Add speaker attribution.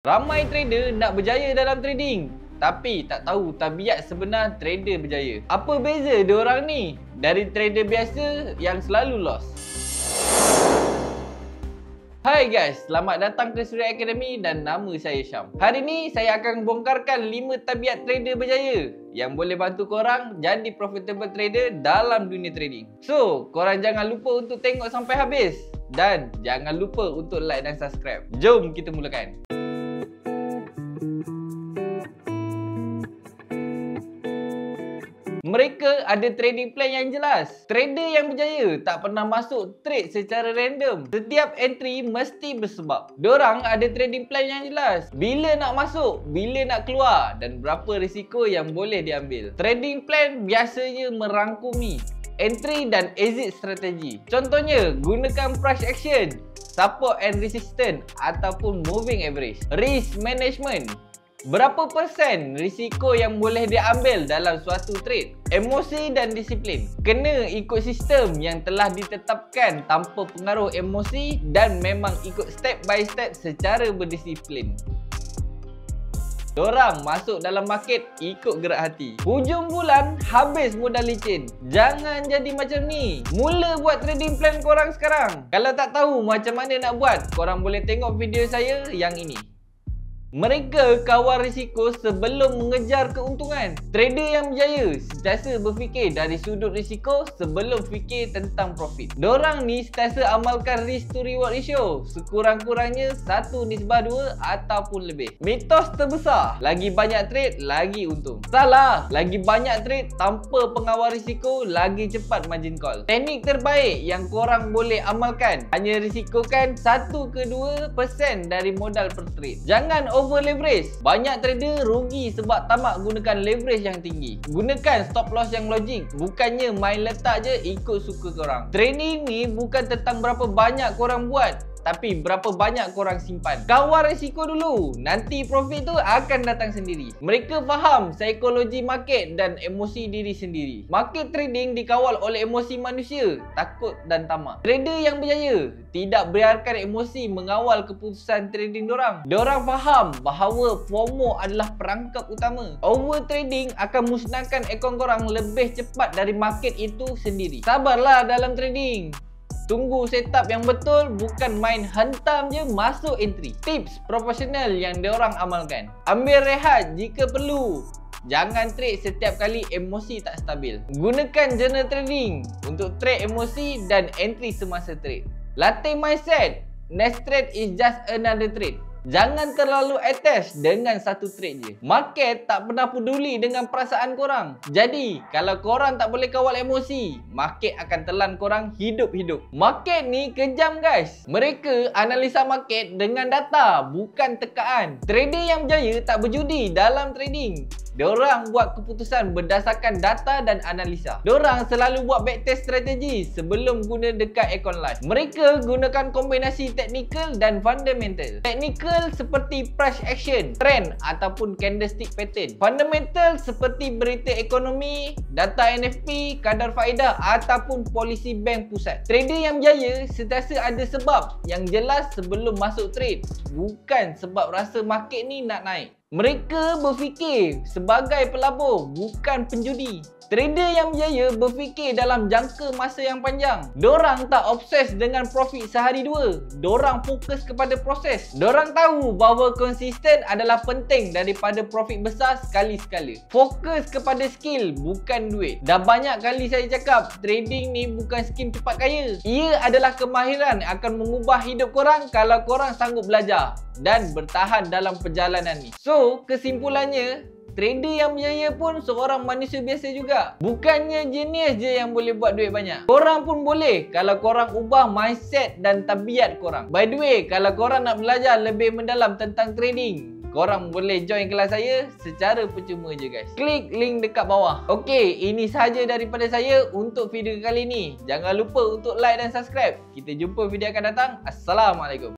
Speaker 1: Ramai trader nak berjaya dalam trading, tapi tak tahu tabiat sebenar trader berjaya. Apa beza diorang ni dari trader biasa yang selalu loss? Hai guys, selamat datang ke Surya Academy dan nama saya Syam. Hari ni saya akan bongkarkan 5 tabiat trader berjaya yang boleh bantu korang jadi profitable trader dalam dunia trading. So, korang jangan lupa untuk tengok sampai habis dan jangan lupa untuk like dan subscribe. Jom kita mulakan. Mereka ada trading plan yang jelas. Trader yang berjaya tak pernah masuk trade secara random. Setiap entry mesti bersebab. Diorang ada trading plan yang jelas. Bila nak masuk, bila nak keluar dan berapa risiko yang boleh diambil. Trading plan biasanya merangkumi entry dan exit strategi. Contohnya, gunakan price action, support and resistance ataupun moving average. Risk management. Berapa persen risiko yang boleh diambil dalam suatu trade? Emosi dan disiplin. Kena ikut sistem yang telah ditetapkan tanpa pengaruh emosi dan memang ikut step by step secara berdisiplin. Dorang masuk dalam market ikut gerak hati. Hujung bulan habis modal licin. Jangan jadi macam ni. Mula buat trading plan korang sekarang. Kalau tak tahu macam mana nak buat, korang boleh tengok video saya yang ini. Mereka kawal risiko sebelum mengejar keuntungan. Trader yang berjaya sentiasa berfikir dari sudut risiko sebelum fikir tentang profit. Dorang ni sentiasa amalkan risk to reward ratio, sekurang-kurangnya 1:2 ataupun lebih. Mitos terbesar, lagi banyak trade lagi untung. Salah, lagi banyak trade tanpa pengawal risiko lagi cepat margin call. Teknik terbaik yang korang boleh amalkan, hanya risikokan 1-2% dari modal per trade. Jangan over leverage. Banyak trader rugi sebab tamak gunakan leverage yang tinggi. Gunakan stop loss yang logik, bukannya main letak je ikut suka korang. Trading ni bukan tentang berapa banyak korang buat, tapi berapa banyak korang simpan. Kawal risiko dulu, nanti profit tu akan datang sendiri. Mereka faham psikologi market dan emosi diri sendiri. Market trading dikawal oleh emosi manusia, takut dan tamak. Trader yang berjaya tidak biarkan emosi mengawal keputusan trading dorang. Dorang faham bahawa FOMO adalah perangkap utama. Over trading akan musnahkan akaun korang lebih cepat dari market itu sendiri. Sabarlah dalam trading. Tunggu setup yang betul, bukan main hentam je masuk entry. Tips profesional yang diorang amalkan. Ambil rehat jika perlu. Jangan trade setiap kali emosi tak stabil. Gunakan journal trading untuk trade emosi dan entry semasa trade. Latih mindset. Next trade is just another trade. Jangan terlalu attached dengan satu trade je. Market tak pernah peduli dengan perasaan korang. Jadi, kalau korang tak boleh kawal emosi, market akan telan korang hidup-hidup. Market ni kejam guys. Mereka analisa market dengan data, bukan tekaan. Trader yang berjaya tak berjudi dalam trading. Diorang buat keputusan berdasarkan data dan analisa. Diorang selalu buat backtest strategi sebelum guna dekat akaun live. Mereka gunakan kombinasi technical dan fundamental. Technical seperti price action, trend ataupun candlestick pattern. Fundamental seperti berita ekonomi, data NFP, kadar faedah ataupun polisi bank pusat. Trader yang berjaya sentiasa ada sebab yang jelas sebelum masuk trade, bukan sebab rasa market ni nak naik. Mereka berfikir sebagai pelabur, bukan penjudi. Trader yang berjaya berfikir dalam jangka masa yang panjang. Dorang tak obses dengan profit sehari dua. Dorang fokus kepada proses. Dorang tahu bahawa konsisten adalah penting daripada profit besar sekali-sekala. Fokus kepada skill, bukan duit. Dah banyak kali saya cakap, trading ni bukan skim cepat kaya. Ia adalah kemahiran yang akan mengubah hidup korang kalau korang sanggup belajar dan bertahan dalam perjalanan ni. So, kesimpulannya, trader yang berjaya pun seorang manusia biasa juga. Bukannya genius je yang boleh buat duit banyak. Korang pun boleh kalau korang ubah mindset dan tabiat korang. By the way, kalau korang nak belajar lebih mendalam tentang trading, korang boleh join kelas saya secara percuma je guys. Klik link dekat bawah. Okey, ini sahaja daripada saya untuk video kali ni. Jangan lupa untuk like dan subscribe. Kita jumpa video akan datang. Assalamualaikum.